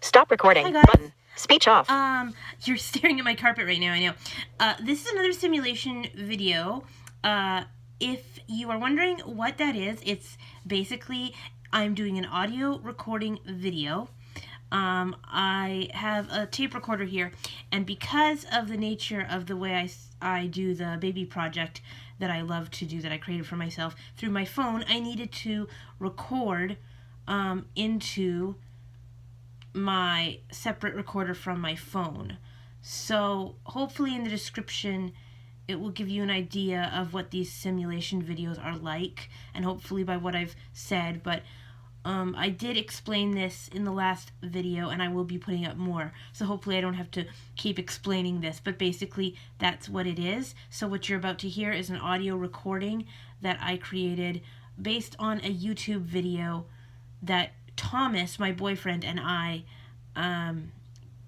Stop recording. Hi guys. Button. Speech off. You're staring at my carpet right now, I know. This is another simulation video. If you are wondering what that is, it's basically I'm doing an audio recording video. I have a tape recorder here, and because of the nature of the way I do the baby project that I love to do, that I created for myself through my phone, I needed to record into my separate recorder from my phone. So hopefully in the description it will give you an idea of what these simulation videos are like, and hopefully by what I've said, but I did explain this in the last video, and I will be putting up more, so hopefully I don't have to keep explaining this, but basically that's what it is. So what you're about to hear is an audio recording that I created based on a YouTube video that Thomas, my boyfriend, and I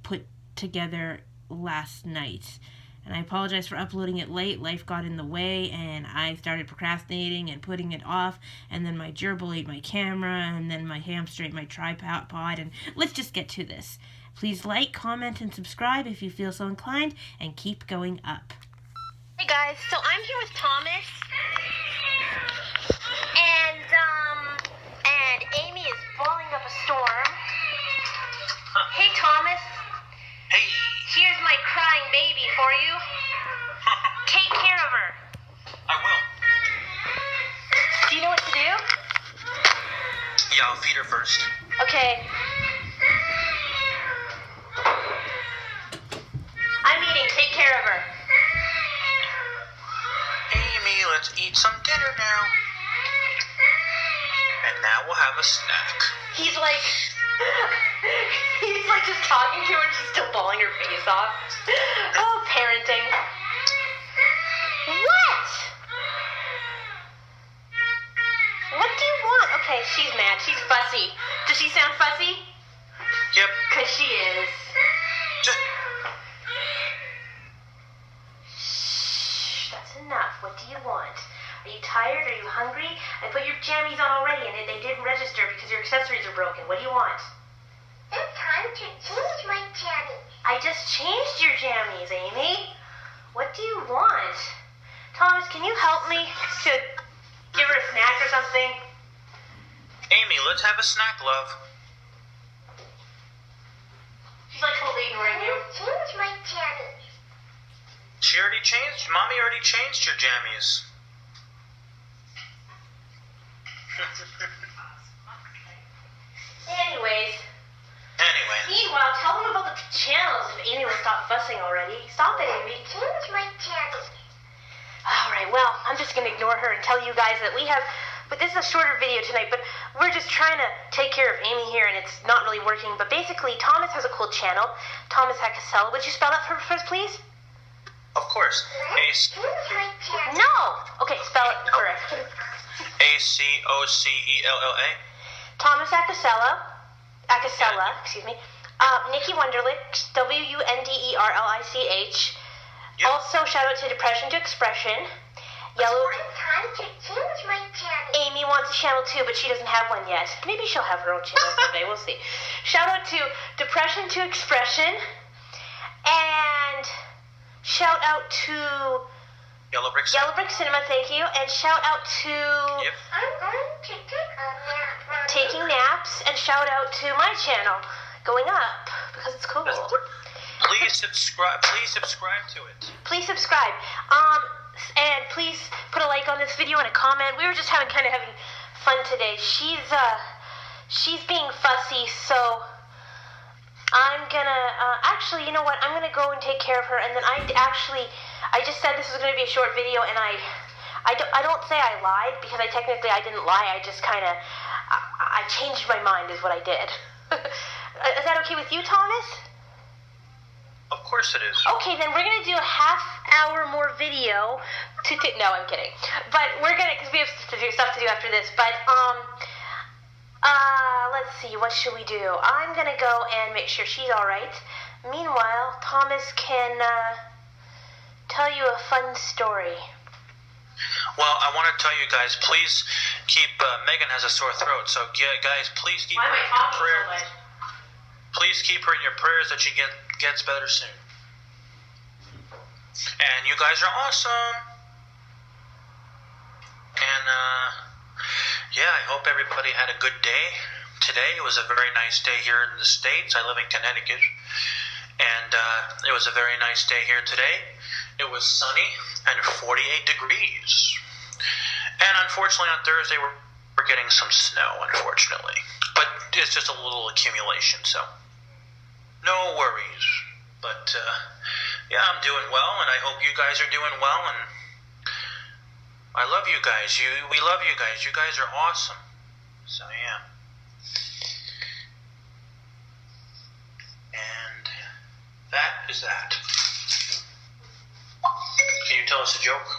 put together last night. And I apologize for uploading it late. Life got in the way, and I started procrastinating and putting it off, and then my gerbil ate my camera, and then my hamster ate my tripod, and let's just get to this. Please like, comment, and subscribe if you feel so inclined, and keep going up. Hey guys, so I'm here with Thomas, and Amy is balling up a storm. Hey Thomas. Hey. Here's my crying baby for you. Take care of her. I will. Do you know what to do? Yeah, I'll feed her first. Okay. I'm eating. Take care of her. Amy, let's eat some dinner now. And now we'll have a snack. He's like just talking to her and she's still bawling her face off. Oh, parenting. What? What do you want? Okay, she's mad. She's fussy. Does she sound fussy? Yep. 'Cause she is. Shh, that's enough. What do you want? Are you tired? Are you hungry? I put your jammies on already and they didn't register because your accessories are broken. What do you want? It's time to change my jammies. I just changed your jammies, Amy. What do you want? Thomas, can you help me to give her a snack or something? Amy, let's have a snack, love. She's like totally ignoring you. Change my jammies. Mommy already changed your jammies. Anyways. Anyway. Meanwhile, tell them about the channels if Amy will stop fussing already. Stop it, Amy. Change my jammies. Alright, well, I'm just going to ignore her and tell you guys that we have... But this is a shorter video tonight, but we're just trying to take care of Amy here, and it's not really working. But basically, Thomas has a cool channel, Thomas Acasella. Would you spell that for us, please? Of course. Change my jammies. No! Okay, spell it correct. Acocella. Thomas Acasella, excuse me. Nikki Wunderlich, Wunderlich. Yep. Also, shout out to Depression to Expression. Yellow. It's time to change my jammies. Amy wants a channel too, but she doesn't have one yet. Maybe she'll have her own channel someday. We'll see. Shout out to Depression to Expression, and shout out to Yellow Brick. Yellow Brick Cinema. Thank you, and shout out to Yep. I'm going to take a nap. Taking Naps, and shout out to my channel, Going Up, because it's cool. Please subscribe. Please subscribe to it. Please subscribe. And please put a like on this video and a comment. We were just having fun today. She's being fussy, so I'm gonna actually, you know what? I'm gonna go and take care of her, and then I just said this was gonna be a short video, and I don't say I lied, because I didn't lie. I just I changed my mind is what I did. Is that okay with you, Thomas? Of course it is. Okay, then we're gonna do a half-hour more video. No, I'm kidding. But we're gonna, because we have stuff to do after this. But let's see. What should we do? I'm gonna go and make sure she's all right. Meanwhile, Thomas can tell you a fun story. Well, I want to tell you guys, please keep. Megan has a sore throat, so guys, please keep Why am I talking prayer. so much? please keep her in your prayers that she gets better soon. And you guys are awesome. And, yeah, I hope everybody had a good day. Today it was a very nice day here in the States. I live in Connecticut. And it was a very nice day here today. It was sunny and 48 degrees. And unfortunately on Thursday we're getting some snow, unfortunately. But it's just a little accumulation, so no worries. But, yeah, I'm doing well, and I hope you guys are doing well, and I love you guys. We love you guys. You guys are awesome. So, yeah. And that is that. Can you tell us a joke?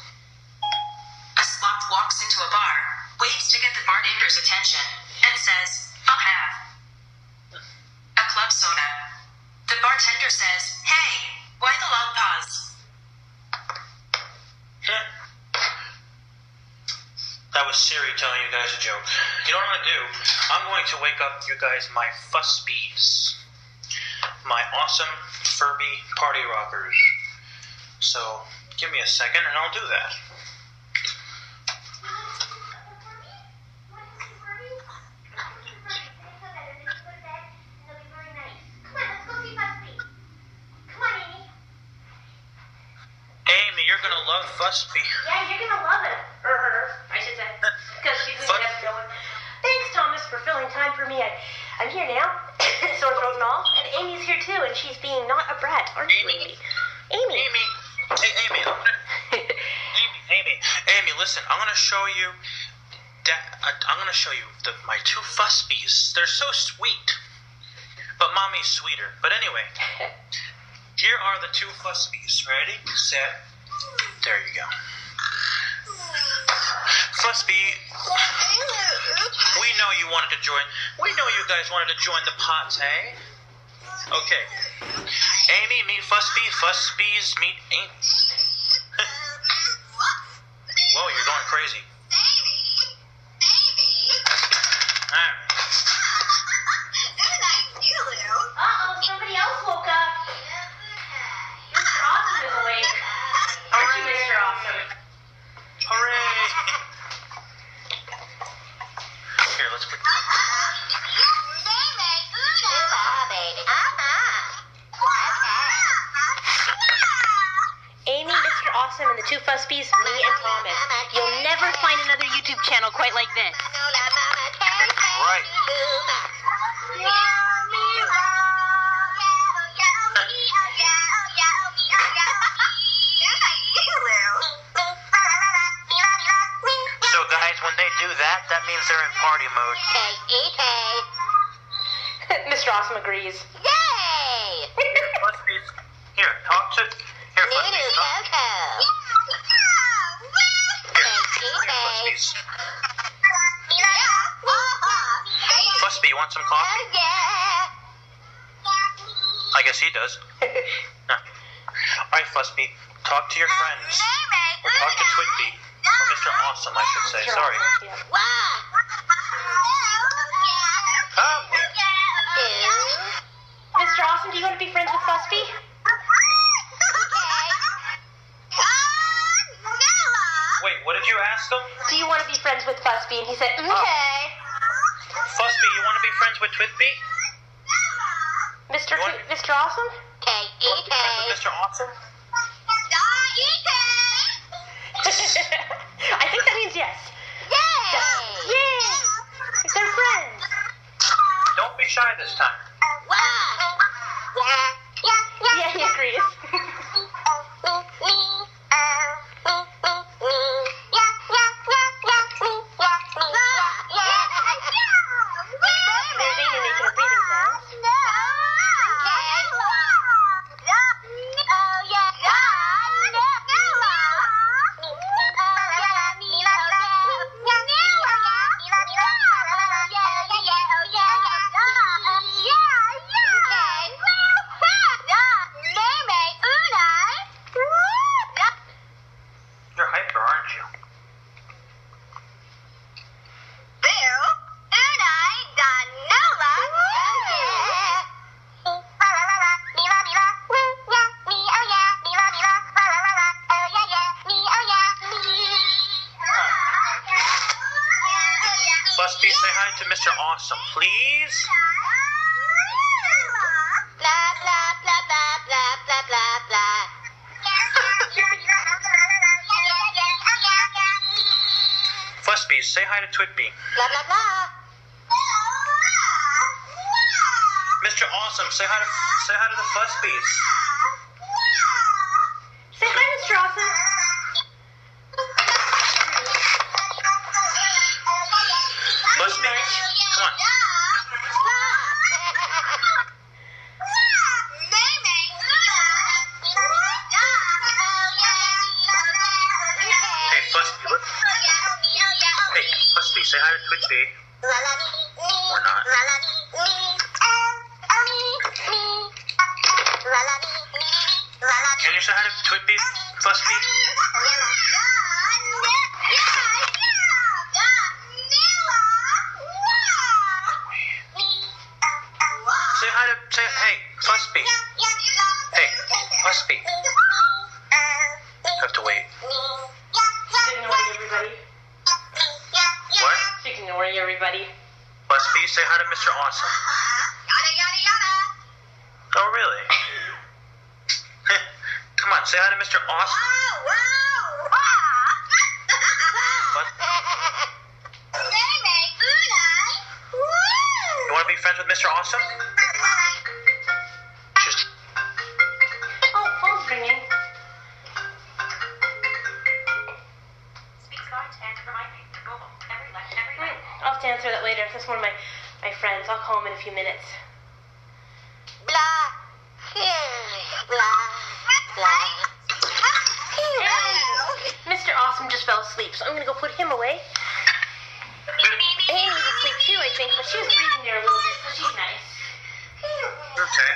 A sloth walks into a bar, waves to get the bartender's attention, and says, "I'll have a club soda." The bartender says, "Hey, why the long pause?" That was Siri telling you guys a joke. You know what I'm going to do? I'm going to wake up you guys my fuss bees. My awesome Furby party rockers. So, give me a second and I'll do that. Amy, you're going to love Fussby. Yeah, you're gonna love it. Or her, I should say. Because she's gonna have no one. Thanks, Thomas, for filling time for me. I'm here now, sore throat and all. And Amy's here too, and she's being not a brat, aren't you, Amy? Amy. Amy. Hey, Amy. Amy, listen. I'm gonna show you. I'm gonna show you my two Fussbees. They're so sweet, but Mommy's sweeter. But anyway, here are the two Fussbees. Ready, set. There you go. Fussby, we know you wanted to join. We know you guys wanted to join the party. Okay. Amy, meet Fussby. Fussbees, meet Amy. Whoa, you're going crazy. Alright. Uh-oh, somebody else woke up. Mr. Awesome is awake. Aren't you, Mr. Awesome? Hooray! Here, let's put. Amy, Mr. Awesome, and the two Fussbees, me and Thomas. You'll never find another YouTube channel quite like this. Right. So, guys, when they do that, that means they're in party mode. Mr. Awesome agrees. Fussbees, here, talk to. Here, Fussbees, talk. Here, Fussbees. Fussby, you want some coffee? I guess he does. All right, Fussby, talk to your friends. Or talk to Twigby. Or Mr. Awesome, I should say. Mr. Sorry. Awesome, yeah. Come here. Mr. Awesome, do you want to be friends with Fussby? Wait, what did you ask him? Do you want to be friends with Fussby? And he said, okay. Fussby, you want to be friends with Twigby? Mr. What? Mr. Awesome? You want to be friends with Mr. Awesome? I think that means yes. Yay! They're friends. Don't be shy this time. Yeah, he agrees. There's Amy making her breathing sounds. Fuspies? Blah, blah, blah, blah, blah, blah, blah, blah. Fuspies, say hi to Twitby. Blah, blah, blah. Mr. Awesome, say hi to the Fuspies. Say hi, Mr. Awesome. Fuspies, come on. Hey, Fuspy, look. Hey, Fuspy, say hi to Twitby. Or not. Can you say hi to Twitby, Fuspy? Hey, Fuspy. Hey, Fuspy. Have to wait. She's ignoring everybody. What? She's ignoring everybody. Fuspy, say hi to Mr. Awesome. Oh, really? Come on, say hi to Mr. Awesome. What? You want to be friends with Mr. Awesome? Just Oh, phone's ringing. I'll have to answer that later. That's one of my friends. I'll call him in a few minutes. Blah. Blah. Blah. Mr. Awesome just fell asleep, so I'm gonna go put him away. Amy was asleep too, I think, but she was breathing there a little bit, so she's nice. okay.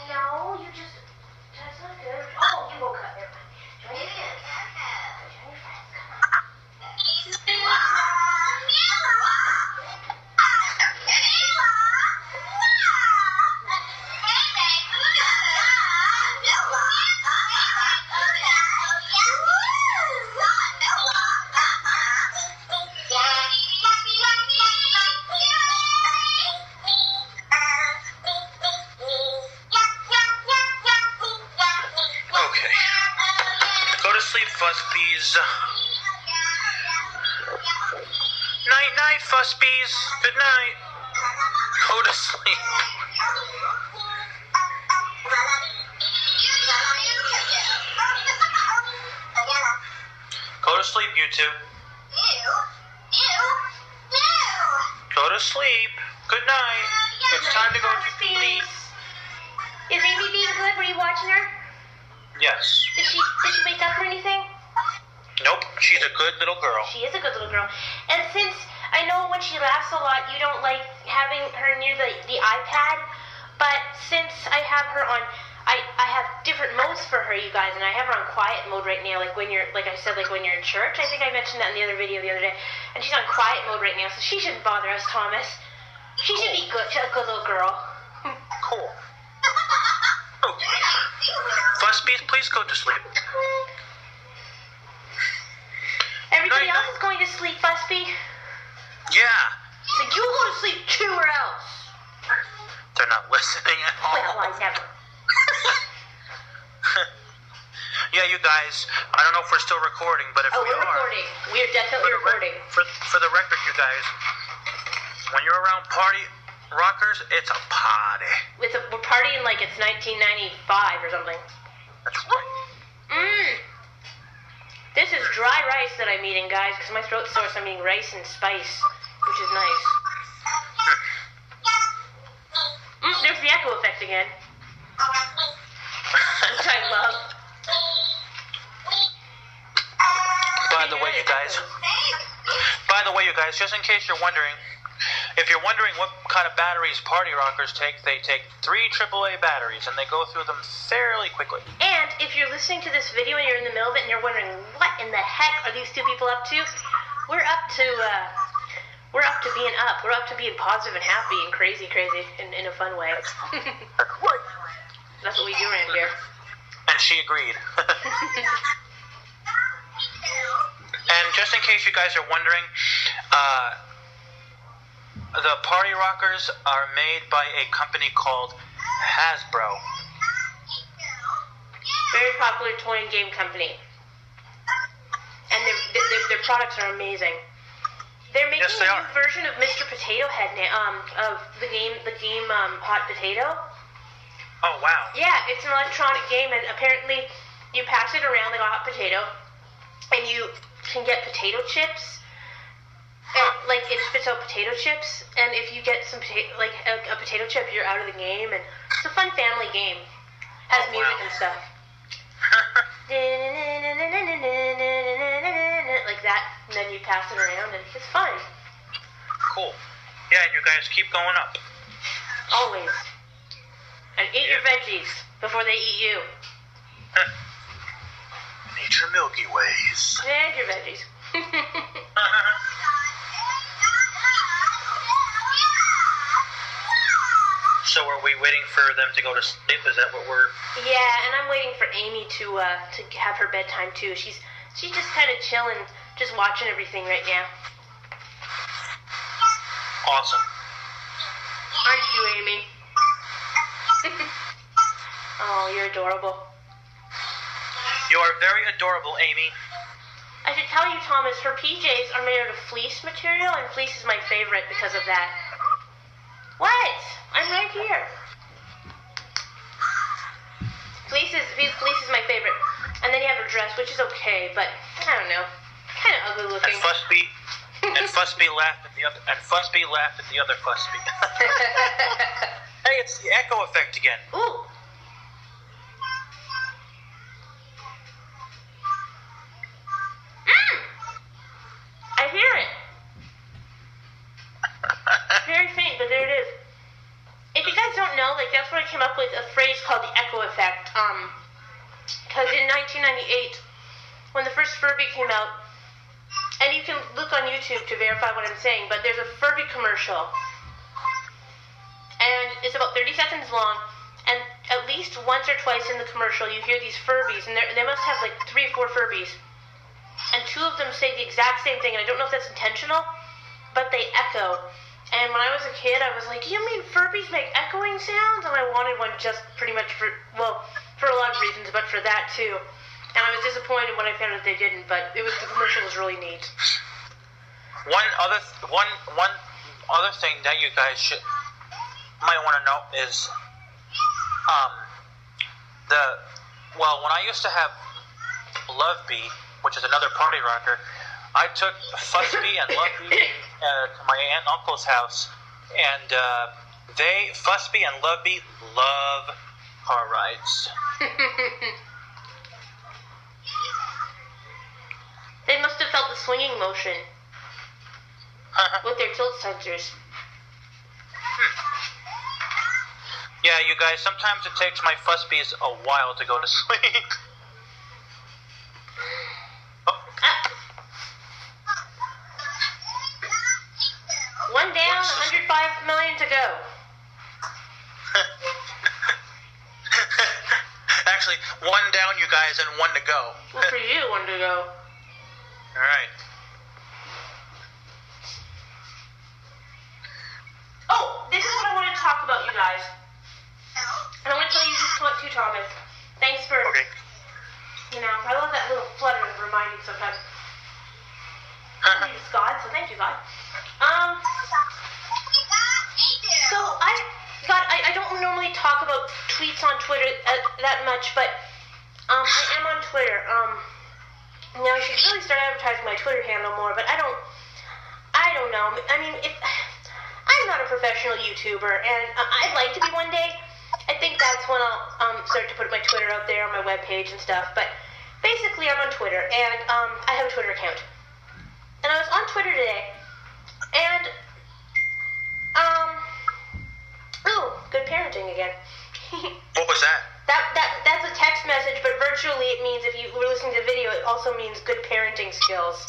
No, you just. That's not good. Oh, you woke up. Never mind. Join your friends. Join your friends. Come on. Okay. Go to sleep, Fuspies. Night, night, Fuspies. Good night. Go to sleep. Go to sleep, you two. Go to sleep. Good night. It's time to go to sleep. Is Amy being good? Were you watching her? Yes. Did she wake up or anything? Nope. She's a good little girl. She is a good little girl. And since I know when she laughs a lot, you don't like having her near the iPad, but since I have her on, I have different modes for her, you guys, and I have her on quiet mode right now, like when you're, like I said, like when you're in church. I think I mentioned that in the other video the other day. And she's on quiet mode right now, so she shouldn't bother us, Thomas. She should be good. She's a good little girl. Cool. Okay. Fuspies, please go to sleep. Everybody Night, else night. is going to sleep, Fuspy. Yeah. So you go to sleep too, or else. They're not listening at all. Well, I never. Yeah, you guys, I don't know if we're still recording, but if Oh, we we're are, recording. We're definitely recording. For the record, you guys, when you're around party rockers, it's a party. We're partying like it's 1995 or something. That's right. This is dry rice that I'm eating, guys, because my throat's sore, so I'm eating rice and spice, which is nice. There's the echo effect again, which I love. By the way, you guys, just in case you're wondering, if you're wondering what kind of batteries party rockers take, they take 3 AAA batteries, and they go through them fairly quickly. And if you're listening to this video and you're in the middle of it and you're wondering what in the heck are these two people up to, we're up to being up. We're up to being positive and happy and crazy in a fun way. That's what we do around here. And she agreed. And just in case you guys are wondering, the Party Rockers are made by a company called Hasbro. Very popular toy and game company. And their products are amazing. They're making Yes, they a are. new version of Mr. Potato Head now, of the game Hot Potato. Oh, wow. Yeah, it's an electronic game, and apparently you pass it around like a hot potato, and you can get potato chips. And, like, it spits out potato chips, and if you get some a potato chip, you're out of the game, and it's a fun family game. Has Oh, music wow. and stuff. Like that, and then you pass it around, and it's fun. Cool. Yeah, and you guys keep going up. Always. And eat your veggies before they eat you. Nature Milky Ways. And your veggies. So are we waiting for them to go to sleep? Is that what we're... Yeah, and I'm waiting for Amy to have her bedtime too. She's just kind of chilling, just watching everything right now. Awesome. Aren't you, Amy? Oh, you're adorable. You are very adorable, Amy. I should tell you, Thomas, her PJs are made out of fleece material, and fleece is my favorite because of that. What? I'm right here. Fleece is my favorite. And then you have her dress, which is okay, but I don't know, kind of ugly looking. And Fussby laughed at the other. And Fussby laughed at the other Fussby. Hey, it's the echo effect again. Ooh. I hear it. Very faint, but there it is. If you guys don't know, like, that's where I came up with a phrase called the echo effect. Because in 1998, when the first Furby came out, and you can look on YouTube to verify what I'm saying, but there's a Furby commercial, and it's about 30 seconds long, and at least once or twice in the commercial, you hear these Furbies, and they must have like 3 or 4 Furbies, and 2 of them say the exact same thing, and I don't know if that's intentional, but they echo. And when I was a kid, I was like, you mean Furbies make echoing sounds? And I wanted one just pretty much for a lot of reasons, but for that too. And I was disappointed when I found out they didn't, but the commercial was really neat. One other thing that you guys might want to know is when I used to have Love Bee, which is another party rocker, I took Fussby and Love Bee to my aunt and uncle's house, and Fussby and Love Bee love car rides. They must have felt the swinging motion with their tilt sensors. Yeah, you guys, sometimes it takes my Fussbees a while to go to sleep. One down, 105 million to go. Actually, one down, you guys, and one to go. Well, for you, one to go. All right. Oh, this is what I want to talk about, you guys. And I want to tell you this too, Thomas. Thanks for, Okay. I love that little flutter of reminding sometimes. It's God, so thank you, God. So I don't normally talk about tweets on Twitter that much, but I am on Twitter. I should really start advertising my Twitter handle more, but I don't know. I mean, I'm not a professional YouTuber, and I'd like to be one day. I think that's when I'll start to put my Twitter out there on my webpage and stuff. But basically, I'm on Twitter, and I have a Twitter account. And I was on Twitter today, and good parenting again. What was that? That's a text message, but virtually it means, if you were listening to the video, it also means good parenting skills.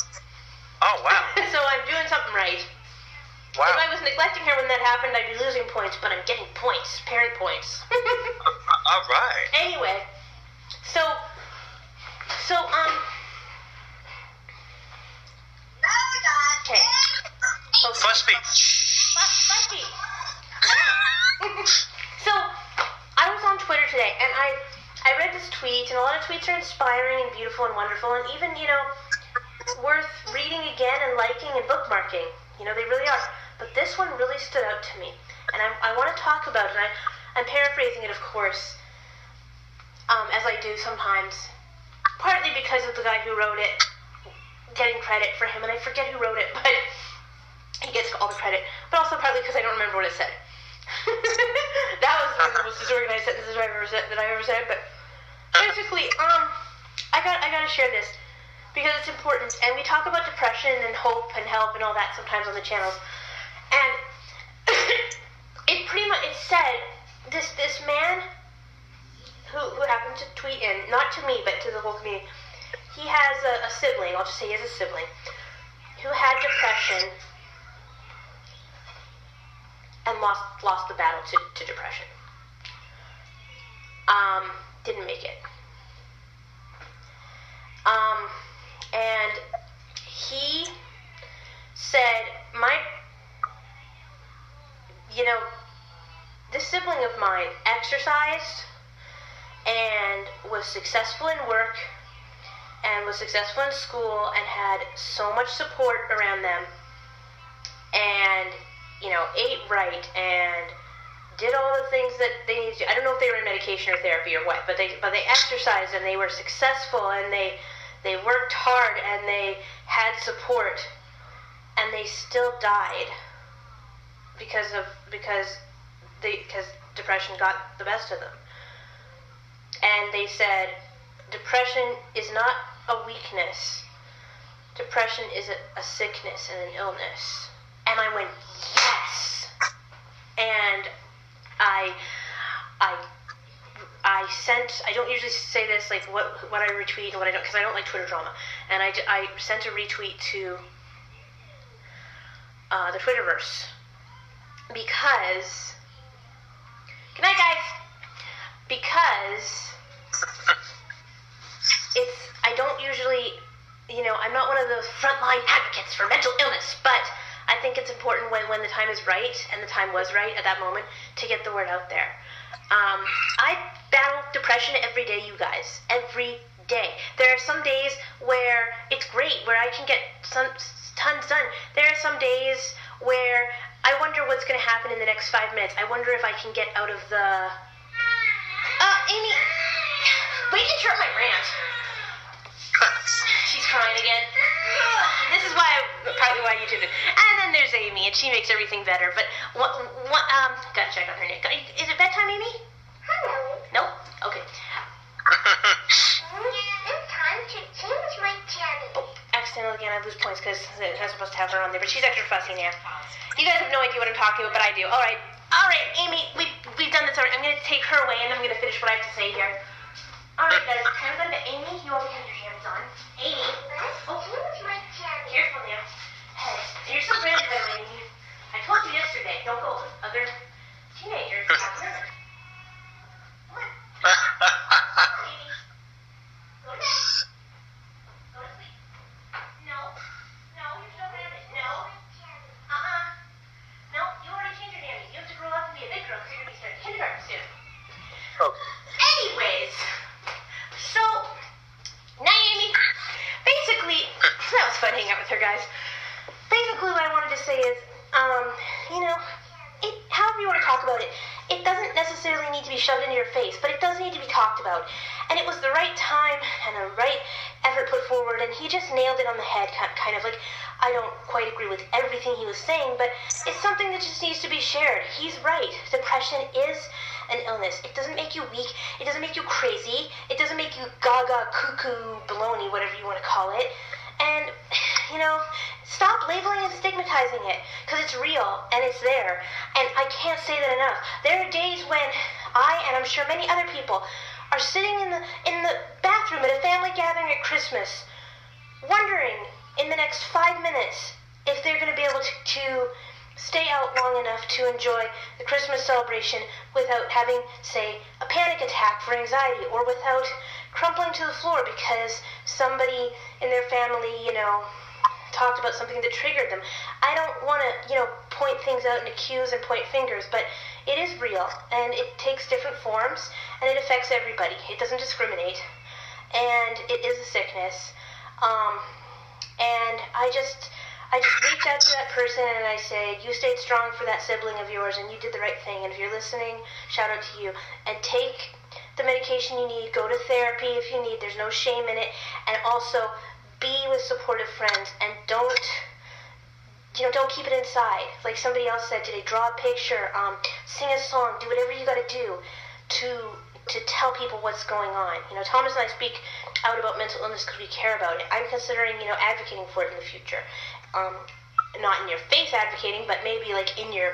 Oh, wow. So I'm doing something right. Wow. If I was neglecting her when that happened, I'd be losing points, but I'm getting points, parent points. All right. Anyway, so okay. Fussby. Buffy. So, I was on Twitter today, and I read this tweet, and a lot of tweets are inspiring and beautiful and wonderful, and even, worth reading again and liking and bookmarking. They really are. But this one really stood out to me, and I want to talk about it. And I'm paraphrasing it, of course, as I do sometimes, partly because of the guy who wrote it, getting credit for him, and I forget who wrote it, but he gets all the credit, but also partly because I don't remember what it said. That was one of the most disorganized sentences that I ever said, but basically, I gotta share this, because it's important, and we talk about depression and hope and help and all that sometimes on the channels, and it said, this man who happened to tweet in, not to me, but to the whole community, he has a sibling, I'll just say he has a sibling, who had depression and lost the battle to depression. Didn't make it. And he said, this sibling of mine exercised and was successful in work and was successful in school and had so much support around them and, ate right and did all the things that they needed to. I don't know if they were in medication or therapy or what, but they exercised and they were successful and they worked hard and they had support and they still died because depression got the best of them. And they said, depression is not a weakness. Depression is a sickness and an illness. And I went, yes! And I don't usually say this, like what I retweet and what I don't, because I don't like Twitter drama. And I sent a retweet to the Twitterverse because, good night guys, because I don't usually, I'm not one of those frontline advocates for mental illness, but I think it's important when the time is right, and the time was right at that moment, to get the word out there. I battle depression every day, you guys. Every day. There are some days where it's great, where I can get tons done. There are some days where I wonder what's going to happen in the next 5 minutes. I wonder if I can get out of the... Amy, wait to interrupt my rant. She's crying again. This is partly why YouTube did. And then there's Amy, and she makes everything better. But gotta check on her name. Is it bedtime, Amy? Hello. No? Okay. It's time to change my channel. Oh, accidentally again, I lose points because I'm supposed to have her on there, but she's extra fussy now. You guys have no idea what I'm talking about, but I do. All right, Amy, we've done this already. I'm gonna take her away, and then I'm gonna finish what I have to say here. All right, guys, time to go to Amy. You always have your hands on. Amy. Let's change my channel. Careful now. Hey, you're so branded, by the way, Amy. I told you yesterday, don't go with other teenagers. Come on. Amy. Go to bed. Go to sleep. No, you still have it. No. No, you already changed your name. You have to grow up and be a big girl because you're going to be starting kindergarten soon. Okay. Anyways, so, now Amy, basically, that was fun hanging out with her, guys. Basically, what I wanted to say is, however you want to talk about it, it doesn't necessarily need to be shoved into your face, but it does need to be talked about. And it was the right time and the right effort put forward, and he just nailed it on the head, kind of like, I don't quite agree with everything he was saying, but it's something that just needs to be shared. He's right. Depression is an illness. It doesn't make you weak. It doesn't make you crazy. It doesn't make you gaga, cuckoo, baloney, whatever you want to call it. And, stop labeling and stigmatizing it, because it's real, and it's there. And I can't say that enough. There are days when I, and I'm sure many other people, are sitting in the bathroom at a family gathering at Christmas, wondering in the next 5 minutes if they're going to be able to stay out long enough to enjoy the Christmas celebration without having, say, a panic attack for anxiety, or without crumpling to the floor because somebody in their family, talked about something that triggered them. I don't want to, point things out and accuse and point fingers, but it is real, and it takes different forms, and it affects everybody. It doesn't discriminate, and it is a sickness. And I just reach out to that person and I say, you stayed strong for that sibling of yours, and you did the right thing. And if you're listening, shout out to you. And take the medication you need. Go to therapy if you need. There's no shame in it. And also, be with supportive friends, and don't keep it inside. Like somebody else said today, draw a picture, sing a song, do whatever you got to do to tell people what's going on. Thomas and I speak out about mental illness because we care about it. I'm considering, advocating for it in the future. Not in your face advocating, but maybe like in your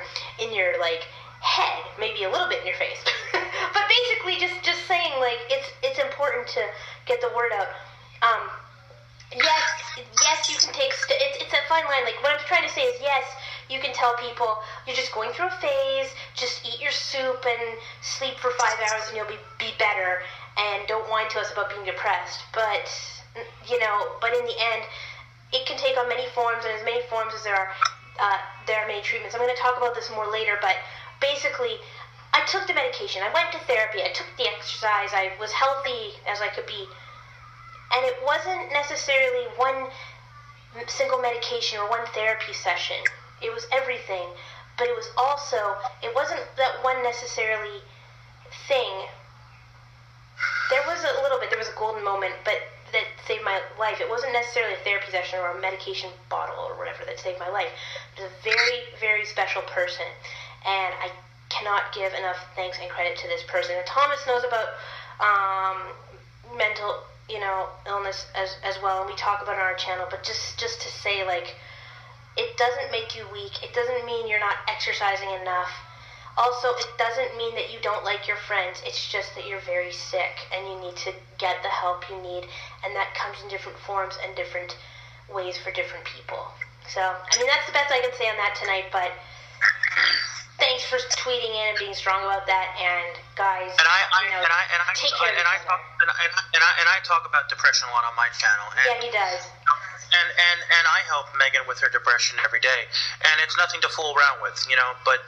like head, maybe a little bit in your face. But basically just saying like it's important to get the word out. Yes, you can take it's a fine line. Like what I'm trying to say is yes, you can tell people you're just going through a phase, just eat your soup and sleep for 5 hours and you'll be better, and don't whine to us about being depressed. But but in the end, it can take on many forms, and as many forms as there are many treatments. I'm going to talk about this more later, but basically, I took the medication, I went to therapy, I took the exercise, I was healthy as I could be, and it wasn't necessarily one single medication or one therapy session. It was everything, but it wasn't that one necessarily thing. There was a golden moment, but that saved my life. It wasn't necessarily a therapy session or a medication bottle or whatever that saved my life. It was a very, very special person, and I cannot give enough thanks and credit to this person. And Thomas knows about mental, illness as well, and we talk about it on our channel. But just to say, like, it doesn't make you weak. It doesn't mean you're not exercising enough. Also, it doesn't mean that you don't like your friends. It's just that you're very sick and you need to get the help you need, and that comes in different forms and different ways for different people. So, that's the best I can say on that tonight, but thanks for tweeting in and being strong about that, and guys, take care of each other. And I talk about depression a lot on my channel. And, yeah, he does. And I help Megan with her depression every day, and it's nothing to fool around with, But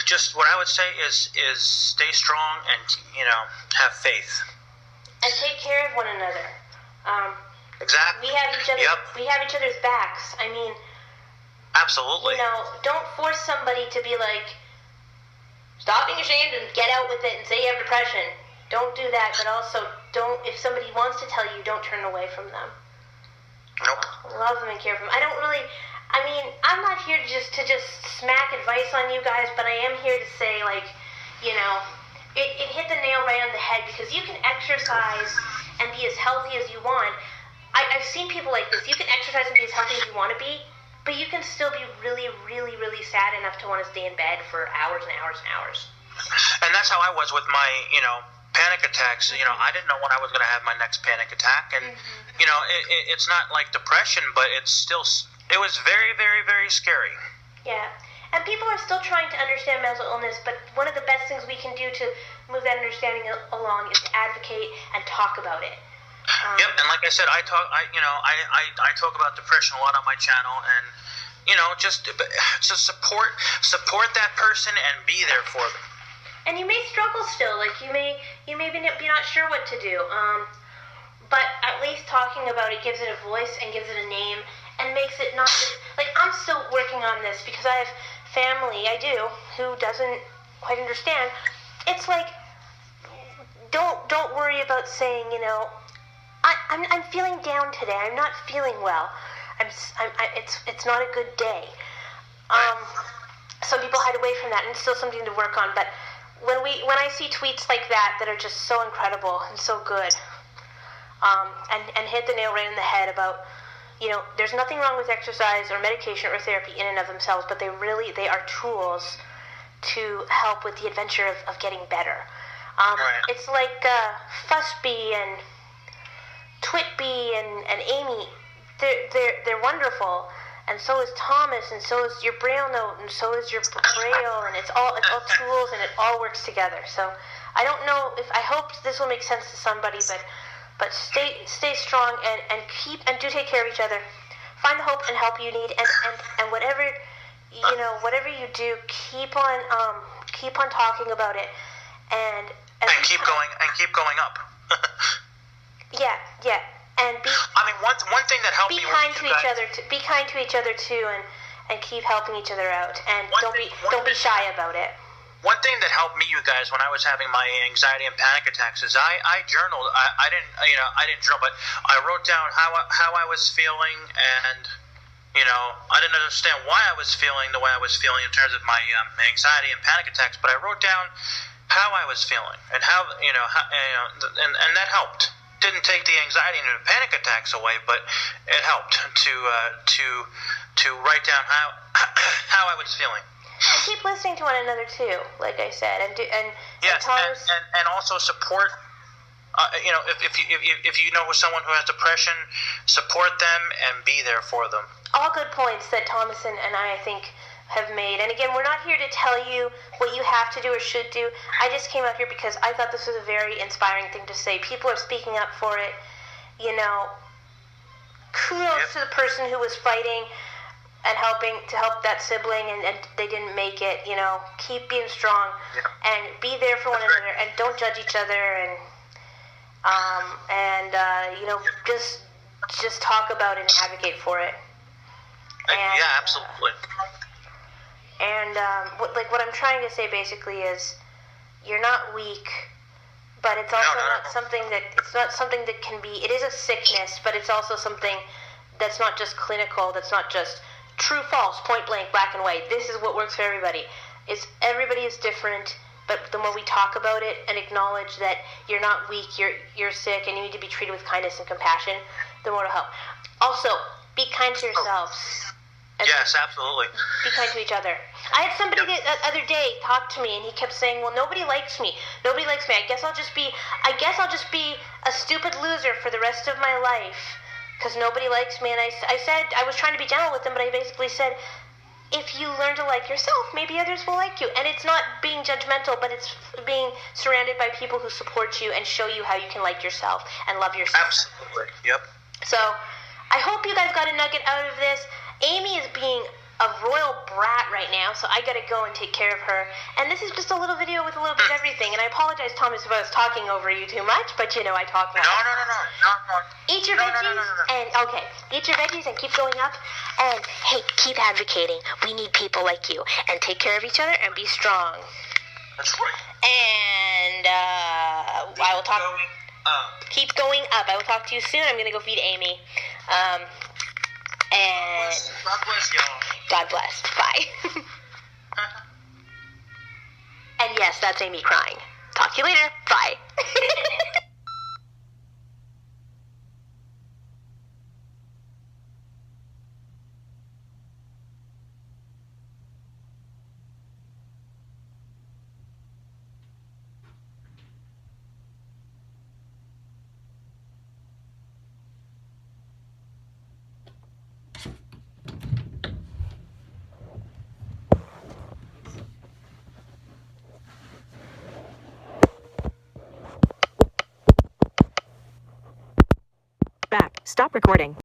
just what I would say is stay strong and have faith and take care of one another. Exactly. We have each other. Yep. We have each other's backs. Absolutely. Don't force somebody to be like, stop being ashamed and get out with it and say you have depression. Don't do that, but also don't. If somebody wants to tell you, don't turn away from them. Nope. Love them and care for them. I'm not here to just smack advice on you guys, but I am here to say, like, it hit the nail right on the head, because you can exercise and be as healthy as you want. I've seen people like this. You can exercise and be as healthy as you want to be, but you can still be really, really, really sad enough to want to stay in bed for hours and hours and hours. And that's how I was with my, panic attacks. I didn't know when I was going to have my next panic attack, and it's not like depression, but it was very, very, very scary. Yeah, and people are still trying to understand mental illness, but one of the best things we can do to move that understanding along is to advocate and talk about it. Yep, and like I said, I talk about depression a lot on my channel, and just support that person and be there for them. And you may struggle still, like you may be not sure what to do, but at least talking about it gives it a voice and gives it a name and makes it not just, like, I'm still working on this because I have family, I do, who doesn't quite understand. It's like, don't worry about saying, I'm feeling down today, I'm not feeling well, it's not a good day. Some people hide away from that, and it's still something to work on, but when I see tweets like that are just so incredible and so good, and hit the nail right in the head about, there's nothing wrong with exercise or medication or therapy in and of themselves, but they are tools to help with the adventure of getting better. Right. It's like Fussbee and Twitbee and Amy, they're wonderful. And so is Thomas, and so is your Braille note, and so is your Braille, and it's all tools, and it all works together. So I don't know I hope this will make sense to somebody, but stay strong and do take care of each other. find the hope and help you need, and whatever whatever you do, keep on talking about it, and keep going up. yeah, and one thing that helped be me kind with to you each guys, other. Be kind to each other too, and keep helping each other out, and don't be shy about it. One thing that helped me, you guys, when I was having my anxiety and panic attacks, is I journaled. I didn't journal, but I wrote down how I was feeling, and I didn't understand why I was feeling the way I was feeling in terms of my anxiety and panic attacks. But I wrote down how I was feeling and and that helped. Didn't take the anxiety and the panic attacks away, but it helped to write down how I was feeling. And keep listening to one another too, like I said, and yes, Thomas, and also support. If you know someone who has depression, support them and be there for them. all good points that Thomas and I think have made. And again, we're not here to tell you what you have to do or should do. I just came out here because I thought this was a very inspiring thing to say. People are speaking up for it. Kudos to the person who was fighting and helping to help that sibling and they didn't make it. Keep being strong and be there for one another and don't judge each other and just talk about it and advocate for it. And, absolutely. What I'm trying to say basically is, you're not weak, but it's also not something that can be. It is a sickness, but it's also something that's not just clinical. That's not just true, false, point blank, black and white. This is what works for everybody. Everybody is different, but the more we talk about it and acknowledge that you're not weak, you're sick, and you need to be treated with kindness and compassion, the more it'll help. Also, be kind to yourselves. Yes, absolutely. Be kind to each other. I had somebody the other day talk to me, and he kept saying, "Well, nobody likes me. Nobody likes me. I guess I'll just be a stupid loser for the rest of my life because nobody likes me." And I said, I was trying to be gentle with him, but I basically said, if you learn to like yourself, maybe others will like you. And it's not being judgmental, but it's being surrounded by people who support you and show you how you can like yourself and love yourself. Absolutely. Yep. So I hope you guys got a nugget out of this. Amy is being a royal brat right now, so I gotta go and take care of her. And this is just a little video with a little bit of everything. And I apologize, Thomas, if I was talking over you too much, but I talk now. No. Eat your veggies eat your veggies and keep going up. And hey, keep advocating. We need people like you. And take care of each other and be strong. That's right. And I will talk. Keep going up. I will talk to you soon. I'm gonna go feed Amy. And God bless y'all. God bless. Bye. And yes, that's Amy crying. Talk to you later. Bye. Back. Stop recording.